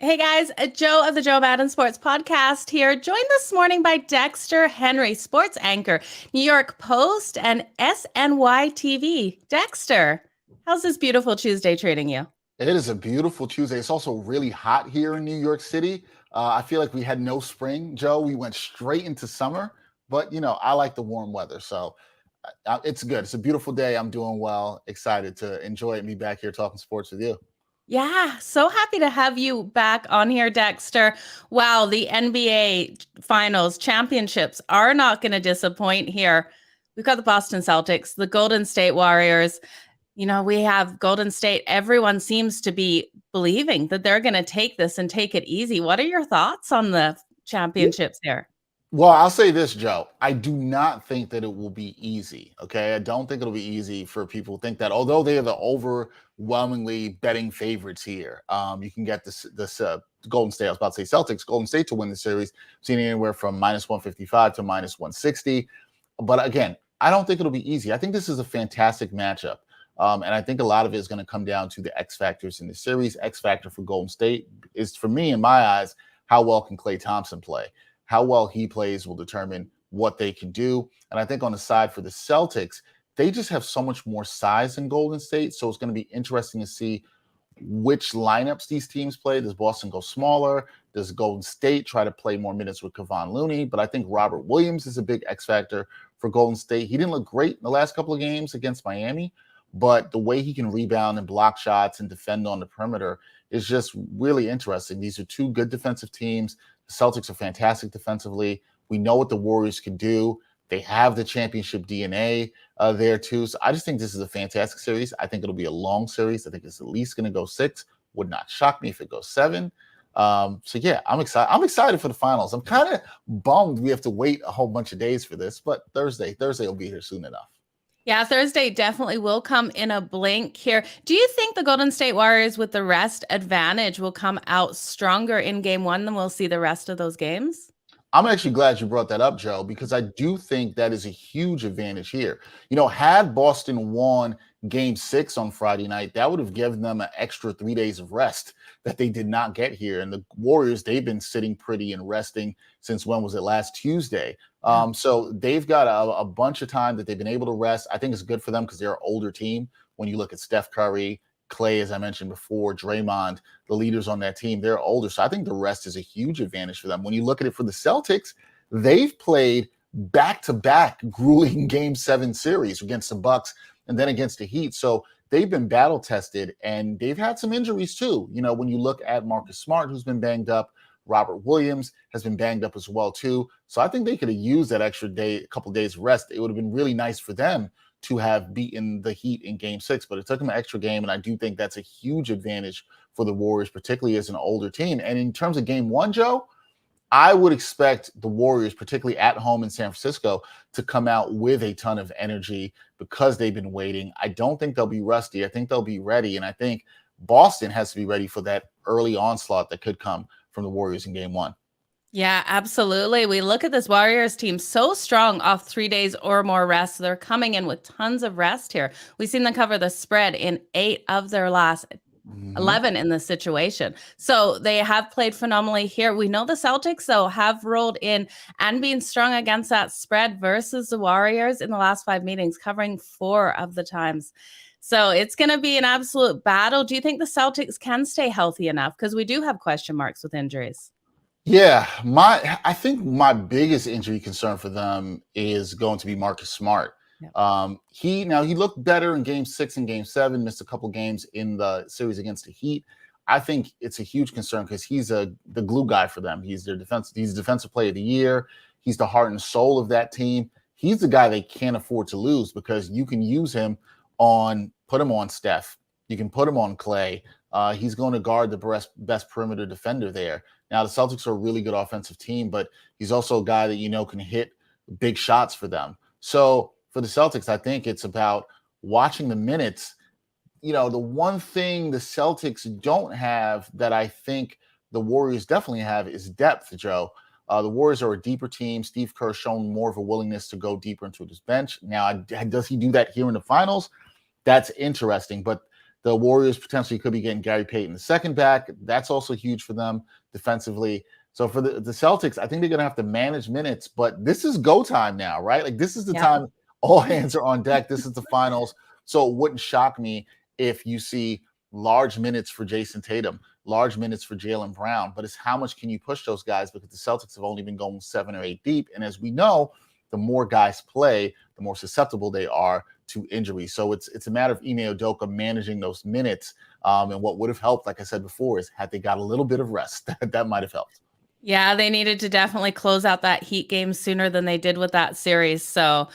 Hey guys, Joe of the Joe Madden Sports Podcast here, joined this morning by Dexter Henry, sports anchor, New York Post and SNY TV. Dexter, how's this beautiful Tuesday treating you? It is a beautiful Tuesday. It's also really hot here in New York City. I feel like we had no spring, Joe. We went straight into summer, but I like the warm weather. So it's good. It's a beautiful day. I'm doing well. Excited to enjoy it and be back here talking sports with you. Yeah, so happy to have you back on here, Dexter. Wow, the NBA finals championships are not going to disappoint here. We've got the Boston Celtics, the Golden State Warriors. We have Golden State. Everyone seems to be believing that they're going to take this and take it easy. What are your thoughts on the championships here? Well, I'll say this, Joe. I do not think that it will be easy. Okay. I don't think it'll be easy for people who think that, although they are the overwhelmingly betting favorites here. You can get this Golden State, I was about to say Celtics, Golden State to win the series, seen anywhere from minus 155 to minus 160. But again, I don't think it'll be easy. I think this is a fantastic matchup. And I think a lot of it is going to come down to the X factors in the series. X factor for Golden State is, for me, in my eyes, how well can Klay Thompson play? How well he plays will determine what they can do. And I think on the side for the Celtics, they just have so much more size in Golden State. So it's going to be interesting to see which lineups these teams play. Does Boston go smaller? Does Golden State try to play more minutes with Kevon Looney? But I think Robert Williams is a big X factor for Golden State. He didn't look great in the last couple of games against Miami, but the way he can rebound and block shots and defend on the perimeter is just really interesting. These are two good defensive teams. The Celtics are fantastic defensively. We know what the Warriors can do. They have the championship DNA there too. So I just think this is a fantastic series. I think it'll be a long series. I think it's at least going to go 6. Would not shock me if it goes 7. So yeah, I'm excited. I'm excited for the finals. I'm kind of bummed we have to wait a whole bunch of days for this, but Thursday will be here soon enough. Yeah, Thursday definitely will come in a blink here. Do you think the Golden State Warriors with the rest advantage will come out stronger in game 1 than we'll see the rest of those games? I'm actually glad you brought that up, Joe, because I do think that is a huge advantage here. Had Boston won game 6 on Friday night, that would have given them an extra 3 days of rest that they did not get here. And the Warriors, they've been sitting pretty and resting since when was it, last Tuesday? So they've got a bunch of time that they've been able to rest. I think it's good for them because they're an older team. When you look at Steph Curry, Klay, as I mentioned before, Draymond, the leaders on that team, they're older. So I think the rest is a huge advantage for them. When you look at it for the Celtics, they've played back-to-back grueling Game 7 series against the Bucks and then against the Heat. So they've been battle-tested, and they've had some injuries too. When you look at Marcus Smart, who's been banged up, Robert Williams has been banged up as well too. So I think they could have used that extra day, a couple of days rest. It would have been really nice for them to have beaten the Heat in game 6, but it took them an extra game. And I do think that's a huge advantage for the Warriors, particularly as an older team. And in terms of game 1, Joe, I would expect the Warriors, particularly at home in San Francisco, to come out with a ton of energy because they've been waiting. I don't think they'll be rusty. I think they'll be ready. And I think Boston has to be ready for that early onslaught that could come from the Warriors in game 1. Yeah, absolutely. We look at this Warriors team so strong off 3 days or more rest. They're coming in with tons of rest here. We've seen them cover the spread in 8 of their last 11 in this situation. So they have played phenomenally here. We know the Celtics, though, have rolled in and been strong against that spread versus the Warriors in the last 5 meetings, covering 4 of the times. So it's going to be an absolute battle. Do you think the Celtics can stay healthy enough? Because we do have question marks with injuries. Yeah, I think my biggest injury concern for them is going to be Marcus Smart. Yeah. He looked better in game 6 and game 7, missed a couple games in the series against the Heat. I think it's a huge concern because he's the glue guy for them. He's their defensive player of the year. He's the heart and soul of that team. He's the guy they can't afford to lose because you can use him put him on Steph. You can put him on Klay. He's going to guard the best perimeter defender there. Now, the Celtics are a really good offensive team, but he's also a guy that can hit big shots for them. So for the Celtics, I think it's about watching the minutes. The one thing the Celtics don't have that I think the Warriors definitely have is depth, Joe. The Warriors are a deeper team. Steve Kerr shown more of a willingness to go deeper into his bench. Now, does he do that here in the finals? That's interesting. But The Warriors potentially could be getting Gary Payton the second back. That's also huge for them defensively. So for the Celtics, I think they're going to have to manage minutes, but this is go time now, right? Like this is the Yeah. time all hands are on deck. This is the finals. So it wouldn't shock me if you see large minutes for Jason Tatum, large minutes for Jaylen Brown, but it's how much can you push those guys, because the Celtics have only been going 7 or 8 deep. And as we know, the more guys play, the more susceptible they are to injury. So it's a matter of Ime Udoka managing those minutes. And what would have helped, like I said before, is had they got a little bit of rest, that might have helped. Yeah, they needed to definitely close out that Heat game sooner than they did with that series. So,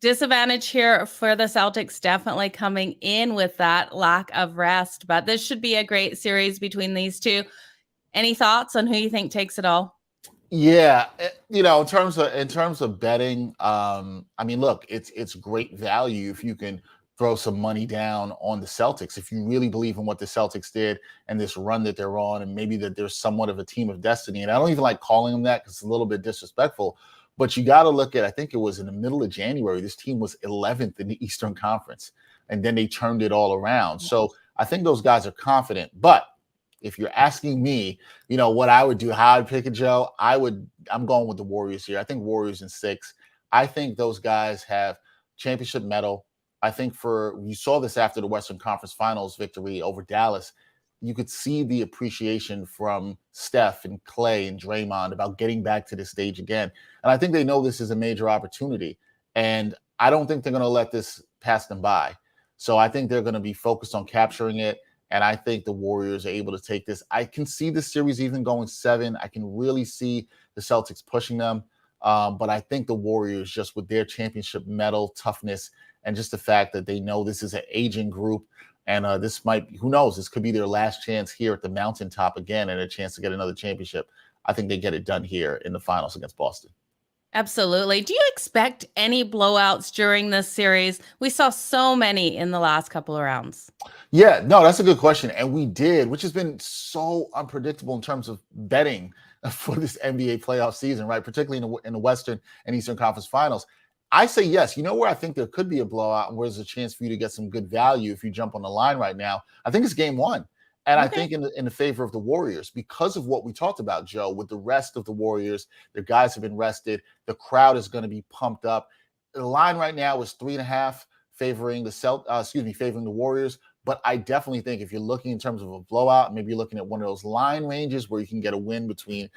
disadvantage here for the Celtics, definitely coming in with that lack of rest. But this should be a great series between these two. Any thoughts on who you think takes it all? Yeah, in terms of betting, I mean, look, it's great value if you can throw some money down on the Celtics. If you really believe in what the Celtics did and this run that they're on, and maybe that there's somewhat of a team of destiny. And I don't even like calling them that because it's a little bit disrespectful. But you got to look at, I think it was in the middle of January, this team was 11th in the Eastern Conference, and then they turned it all around. So I think those guys are confident. But if you're asking me, what I would do, how I'd pick it, Joe, I'm going with the Warriors here. I think Warriors in 6. I think those guys have championship mettle. I think you saw this after the Western Conference Finals victory over Dallas. You could see the appreciation from Steph and Clay and Draymond about getting back to this stage again. And I think they know this is a major opportunity. And I don't think they're going to let this pass them by. So I think they're going to be focused on capturing it. And I think the Warriors are able to take this. I can see the series even going 7. I can really see the Celtics pushing them. But I think the Warriors, just with their championship medal, toughness, and just the fact that they know this is an aging group, and this might, who knows, this could be their last chance here at the mountaintop again and a chance to get another championship. I think they get it done here in the finals against Boston. Absolutely. Do you expect any blowouts during this series? We saw so many in the last couple of rounds. Yeah, no, that's a good question. And we did, which has been so unpredictable in terms of betting for this NBA playoff season, right? Particularly in the Western and Eastern Conference Finals. I say yes. You know where I think there could be a blowout and where there's a chance for you to get some good value if you jump on the line right now? I think it's game 1. And I think in the favor of the Warriors, because of what we talked about, Joe, with the rest of the Warriors, their guys have been rested. The crowd is going to be pumped up. The line right now is 3.5 favoring the Warriors. But I definitely think if you're looking in terms of a blowout, maybe you're looking at one of those line ranges where you can get a win between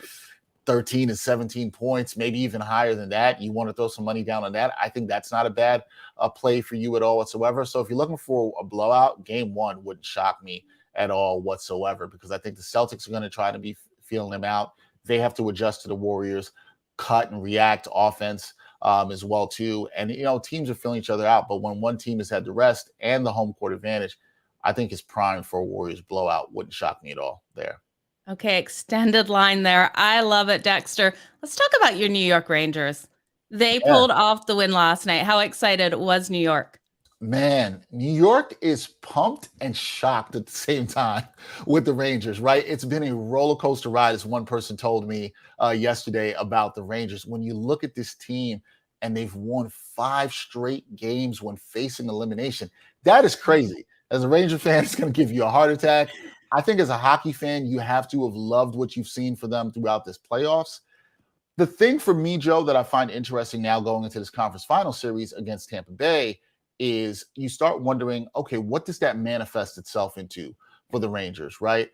13 and 17 points, maybe even higher than that. You want to throw some money down on that. I think that's not a bad play for you at all whatsoever. So if you're looking for a blowout, game 1 wouldn't shock me at all whatsoever, because I think the Celtics are going to try to be feeling them out. They have to adjust to the Warriors, cut and react offense as well too. And, teams are feeling each other out. But when one team has had the rest and the home court advantage, I think it's primed for a Warriors blowout. Wouldn't shock me at all there. Okay, extended line there. I love it, Dexter. Let's talk about your New York Rangers. They pulled off the win last night. How excited was New York? Man, New York is pumped and shocked at the same time with the Rangers, right? It's been a roller coaster ride, as one person told me yesterday about the Rangers. When you look at this team and they've won 5 straight games when facing elimination, that is crazy. As a Ranger fan, it's going to give you a heart attack. I think as a hockey fan, you have to have loved what you've seen for them throughout this playoffs. The thing for me, Joe, that I find interesting now going into this conference final series against Tampa Bay is you start wondering, okay, what does that manifest itself into for the Rangers, right?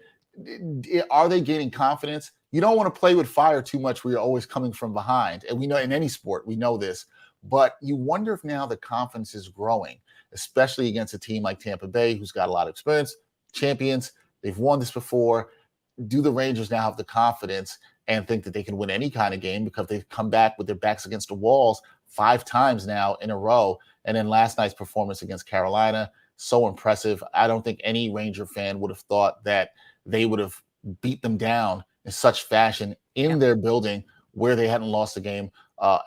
Are they gaining confidence? You don't want to play with fire too much where you're always coming from behind. And we know in any sport, we know this. But you wonder if now the confidence is growing, especially against a team like Tampa Bay, who's got a lot of experience, champions. They've won this before. Do the Rangers now have the confidence and think that they can win any kind of game because they've come back with their backs against the walls 5 times now in a row? And then last night's performance against Carolina, so impressive. I don't think any Ranger fan would have thought that they would have beat them down in such fashion in their building where they hadn't lost a game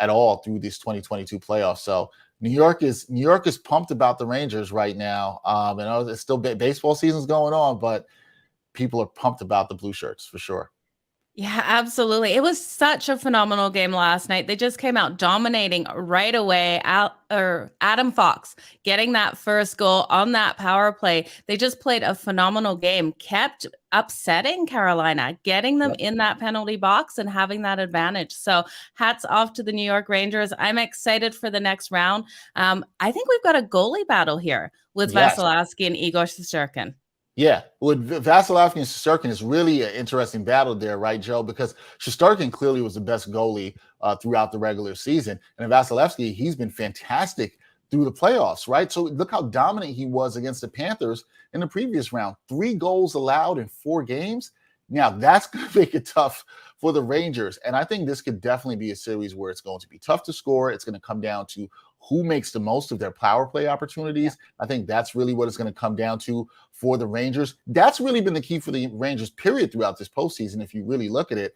at all through this 2022 playoffs. So New York is pumped about the Rangers right now. And it's still baseball season's going on, but people are pumped about the blue shirts for sure. Yeah, absolutely. It was such a phenomenal game last night. They just came out dominating right away. Adam Fox getting that first goal on that power play. They just played a phenomenal game, kept upsetting Carolina, getting them Yep. in that penalty box and having that advantage. So, hats off to the New York Rangers. I'm excited for the next round. I think we've got a goalie battle here with Yes. Vasilevsky and Igor Shesterkin. Yeah, with Vasilevsky and Shesterkin is really an interesting battle there, right, Joe? Because Shesterkin clearly was the best goalie throughout the regular season, and Vasilevsky, he's been fantastic through the playoffs, right? So look how dominant he was against the Panthers in the previous round. 3 goals allowed in 4 games. Now that's going to make it tough for the Rangers, and I think this could definitely be a series where it's going to be tough to score. It's going to come down to who makes the most of their power play opportunities. I think that's really what it's going to come down to for the Rangers. That's really been the key for the Rangers, period, throughout this postseason. If you really look at it,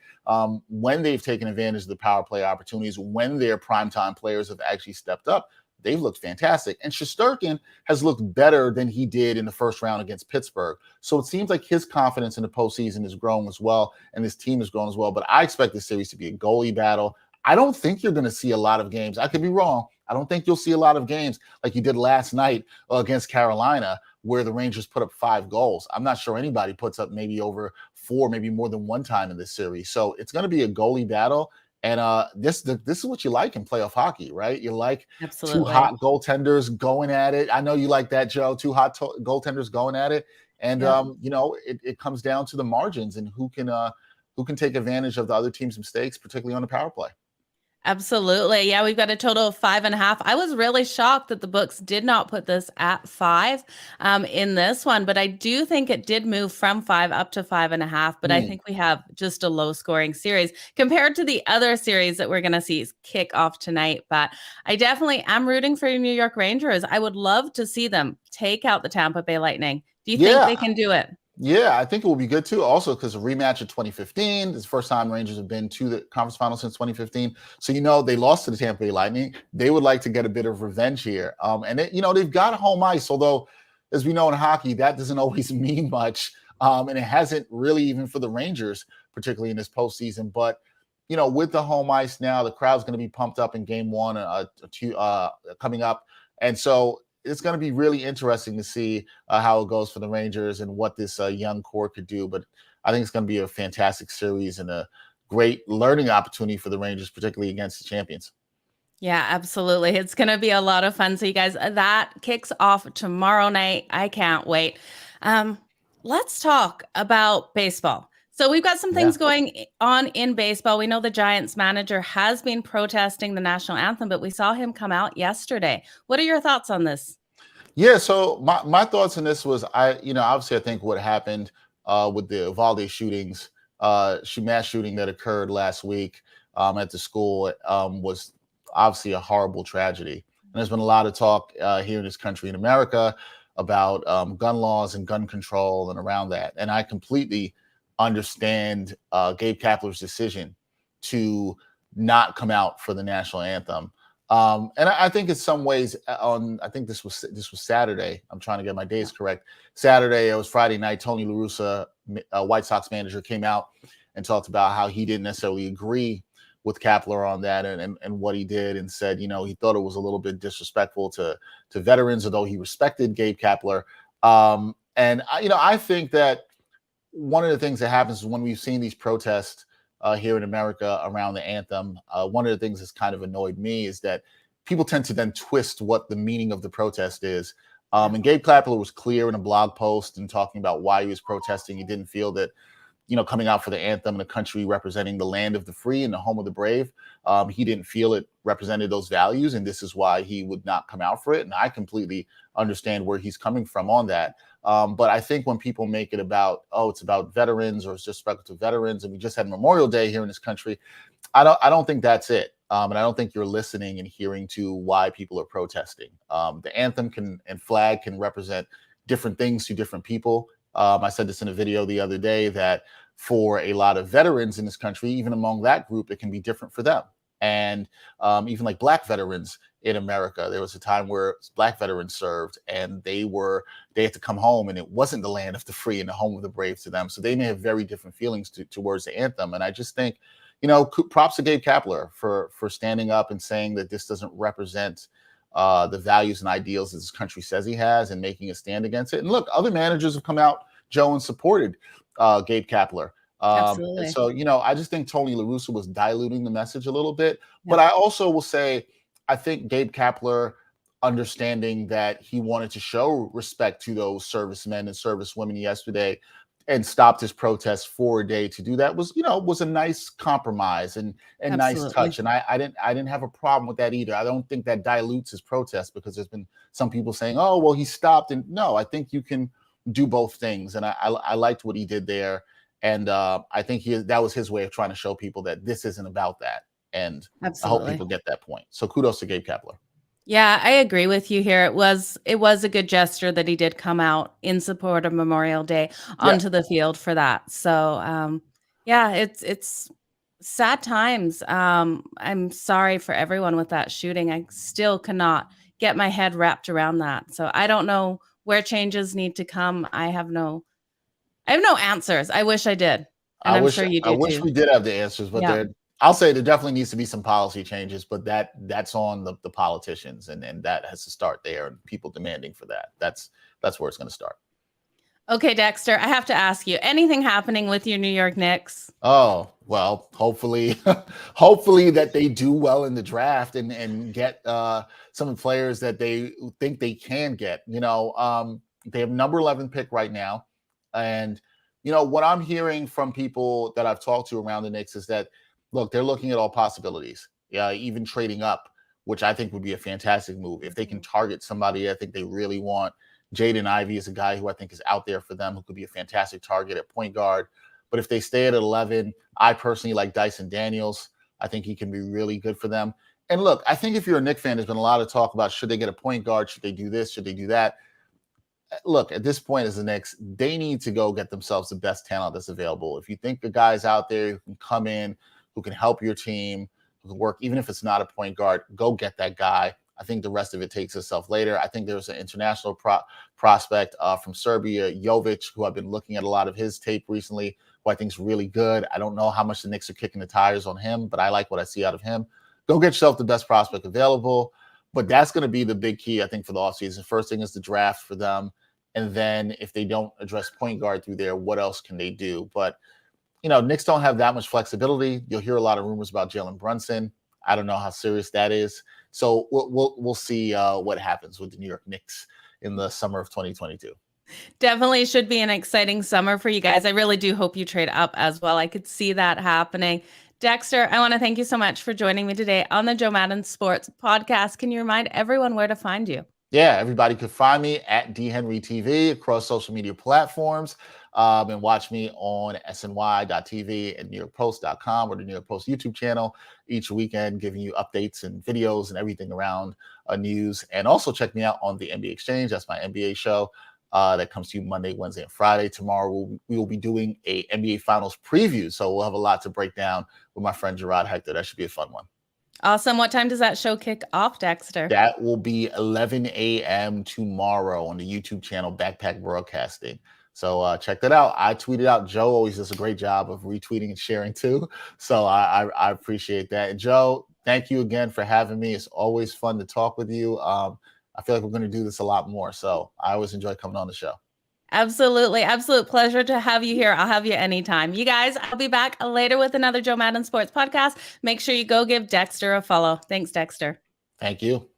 when they've taken advantage of the power play opportunities, when their primetime players have actually stepped up, they've looked fantastic. And Shesterkin has looked better than he did in the first round against Pittsburgh. So it seems like his confidence in the postseason is growing as well, and his team is growing as well. But I expect this series to be a goalie battle. I don't think you're going to see a lot of games. I could be wrong. I don't think you'll see a lot of games like you did last night against Carolina, where the Rangers put up 5 goals. I'm not sure anybody puts up maybe over 4, maybe more than one time in this series. So it's going to be a goalie battle. And this is what you like in playoff hockey, right? You like 2 Absolutely. hot goaltenders going at it. I know you like that, Joe. 2 hot goaltenders going at it, and Yep. it comes down to the margins and who can take advantage of the other team's mistakes, particularly on the power play. Absolutely. Yeah, we've got a total of 5.5. I was really shocked that the books did not put this at 5 in this one, but I do think it did move from 5 up to 5.5. But I Mm. think we have just a low scoring series compared to the other series that we're going to see kick off tonight. But I definitely am rooting for New York Rangers. I would love to see them take out the Tampa Bay Lightning. Do you think Yeah, they can do it? Yeah, I think it will be good too. Also, because a rematch of 2015. This is the first time Rangers have been to the conference final since 2015. So they lost to the Tampa Bay Lightning. They would like to get a bit of revenge here. And they've got home ice. Although, as we know in hockey, that doesn't always mean much. And it hasn't really even for the Rangers, particularly in this postseason. But with the home ice now, the crowd's going to be pumped up in Game 1, coming up, and so it's going to be really interesting to see how it goes for the Rangers and what this young core could do. But I think it's going to be a fantastic series and a great learning opportunity for the Rangers, particularly against the champions. Yeah, absolutely. It's going to be a lot of fun. So, you guys, that kicks off tomorrow night. I can't wait. Um, let's talk about baseball. So, we've got some Yeah. things going on in baseball. We know the Giants manager has been protesting the national anthem, but we saw him come out yesterday. What are your thoughts on this? Yeah, so my thoughts on this was obviously I think what happened with the Uvalde shootings, mass shooting that occurred last week at the school was obviously a horrible tragedy. And there's been a lot of talk here in this country in America about gun laws and gun control and around that. And I completely understand Gabe Kapler's decision to not come out for the national anthem. And I think in some ways I think this was Saturday. I'm trying to get my days correct. Saturday, it was Friday night. Tony La Russa, White Sox manager, came out and talked about how he didn't necessarily agree with Kapler on that and what he did, and said, he thought it was a little bit disrespectful to veterans, although he respected Gabe Kapler. And I think that one of the things that happens is when we've seen these protests here in America around the anthem, one of the things that's kind of annoyed me is that people tend to then twist what the meaning of the protest is. And Gabe Kapler was clear in a blog post and talking about why he was protesting. He didn't feel that, coming out for the anthem in a country representing the land of the free and the home of the brave, he didn't feel it represented those values, and this is why he would not come out for it. And I completely understand where he's coming from on that. But I think when people make it about, it's about veterans or it's disrespectful to veterans, and we just had Memorial Day here in this country, I don't think that's it. And I don't think you're listening and hearing to why people are protesting. The anthem and flag can represent different things to different people. I said this in a video the other day that for a lot of veterans in this country, even among that group, it can be different for them. And even like black veterans in America, there was a time where black veterans served, and they had to come home, and it wasn't the land of the free and the home of the brave to them. So they may have very different feelings towards the anthem. And I just think, props to Gabe Kapler for standing up and saying that this doesn't represent the values and ideals that this country says he has, and making a stand against it. And look, other managers have come out, Joe, and supported Gabe Kapler. And Absolutely. so, I just think Tony La Russa was diluting the message a little bit. But I also will say, I think Gabe Kapler, understanding that he wanted to show respect to those servicemen and servicewomen yesterday, and stopped his protest for a day to do that, was a nice compromise and nice Absolutely. touch. And I didn't have a problem with that either. I don't think that dilutes his protest, because there's been some people saying, oh, well, he stopped. And no, I think you can do both things. And I liked what he did there. And I think that was his way of trying to show people that this isn't about that. And I hope Absolutely. people get that point. So kudos to Gabe Kapler. Yeah, I agree with you here. It was a good gesture that he did come out in support of Memorial Day Yeah. onto the field for that. So, yeah, it's sad times. I'm sorry for everyone with that shooting. I still cannot get my head wrapped around that. So I don't know where changes need to come. I have no answers. I wish I did. And I'm sure you I do wish too. we did have the answers, but Yeah. I'll say there definitely needs to be some policy changes, but that's on the politicians, and that has to start there, and people demanding for that. That's where it's going to start. Okay, Dexter, I have to ask you, anything happening with your New York Knicks? Oh, well, hopefully that they do well in the draft and get some players that they think they can get. They have number 11 pick right now. And what I'm hearing from people that I've talked to around the Knicks is that, look, they're looking at all possibilities. Yeah, even trading up, which I think would be a fantastic move. If they can target somebody I think they really want. Jaden Ivey is a guy who I think is out there for them, who could be a fantastic target at point guard. But if they stay at 11, I personally like Dyson Daniels. I think he can be really good for them. And look, I think if you're a Knicks fan, there's been a lot of talk about, should they get a point guard? Should they do this? Should they do that? Look, at this point as the Knicks, they need to go get themselves the best talent that's available. If you think the guy's out there who can come in, who can help your team, who can work, even if it's not a point guard, go get that guy. I think the rest of it takes itself later. I think there's an international prospect from Serbia, Jovic, who I've been looking at a lot of his tape recently, who I think is really good. I don't know how much the Knicks are kicking the tires on him, but I like what I see out of him. Go get yourself the best prospect available. But that's going to be the big key, I think, for the offseason. First thing is the draft for them. And then if they don't address point guard through there, what else can they do? But, Knicks don't have that much flexibility. You'll hear a lot of rumors about Jalen Brunson. I don't know how serious that is. So we'll see what happens with the New York Knicks in the summer of 2022. Definitely should be an exciting summer for you guys. I really do hope you trade up as well. I could see that happening. Dexter, I want to thank you so much for joining me today on the Joe Madden Sports Podcast. Can you remind everyone where to find you? Yeah, everybody could find me at DHenryTV across social media platforms, and watch me on SNY.TV and NewYorkPost.com or the New York Post YouTube channel each weekend, giving you updates and videos and everything around news. And also check me out on the NBA Exchange. That's my NBA show that comes to you Monday, Wednesday, and Friday. Tomorrow we will be doing a NBA Finals preview, so we'll have a lot to break down with my friend Gerard Hector. That should be a fun one. Awesome. What time does that show kick off, Dexter? That will be 11 a.m. tomorrow on the YouTube channel Backpack Broadcasting. So check that out. I tweeted out. Joe always does a great job of retweeting and sharing too. So I appreciate that. And Joe, thank you again for having me. It's always fun to talk with you. I feel like we're going to do this a lot more. So I always enjoy coming on the show. Absolutely. Absolute pleasure to have you here. I'll have you anytime. You guys, I'll be back later with another Joe Madden Sports Podcast. Make sure you go give Dexter a follow. Thanks, Dexter. Thank you.